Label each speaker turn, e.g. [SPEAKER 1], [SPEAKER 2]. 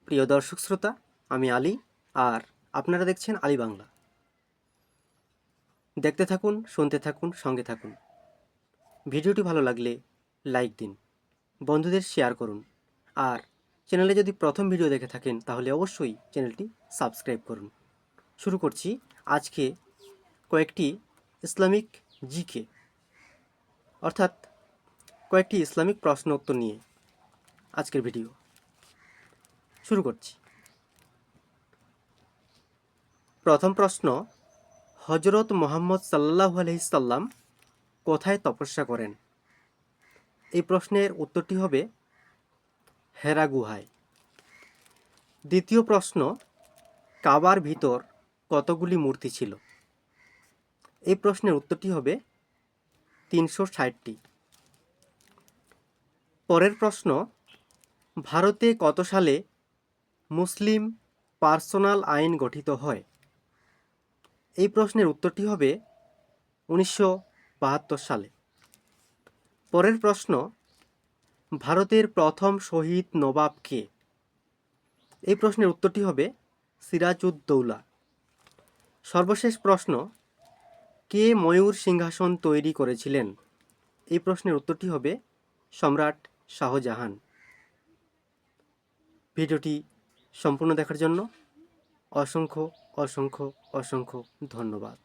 [SPEAKER 1] প্রিয় দর্শক শ্রোতা, আমি আলী, আর আপনারা দেখছেন আলী বাংলা। দেখতে থাকুন, শুনতে থাকুন, সঙ্গে থাকুন। ভিডিওটি ভালো লাগলে লাইক দিন, বন্ধুদের শেয়ার করুন, আর চ্যানেলে যদি প্রথম ভিডিও দেখে থাকেন তাহলে অবশ্যই চ্যানেলটি সাবস্ক্রাইব করুন। শুরু করছি আজকে কয়েকটি ইসলামিক জিকে, অর্থাৎ কয়েকটি ইসলামিক প্রশ্ন উত্তর নিয়ে আজকের ভিডিও শুরু করছি। প্রথম প্রশ্ন, হজরত মুহাম্মদ সাল্লাল্লাহু আলাইহি সাল্লাম কোথায় তপস্যা করেন? এই প্রশ্নের উত্তরটি হবে হেরা গুহায়। দ্বিতীয় প্রশ্ন, কাবার ভিতর কতগুলি মূর্তি ছিল? এই প্রশ্নের উত্তরটি হবে 360টি। পরের প্রশ্ন, ভারতে কত সালে মুসলিম পার্সোনাল আইন গঠিত হয়? এই প্রশ্নের উত্তরটি হবে 1972 সালে। পরের প্রশ্ন, ভারতের প্রথম শহীদ নবাব কে? এই প্রশ্নের উত্তরটি হবে সিরাজউদ্দৌলা। সর্বশেষ প্রশ্ন, কে ময়ূর সিংহাসন তৈরি করেছিলেন? এই প্রশ্নের উত্তরটি হবে সম্রাট শাহজাহান। ভিডিওটি সম্পূর্ণ দেখার জন্য অসংখ্য অসংখ্য অসংখ্য ধন্যবাদ।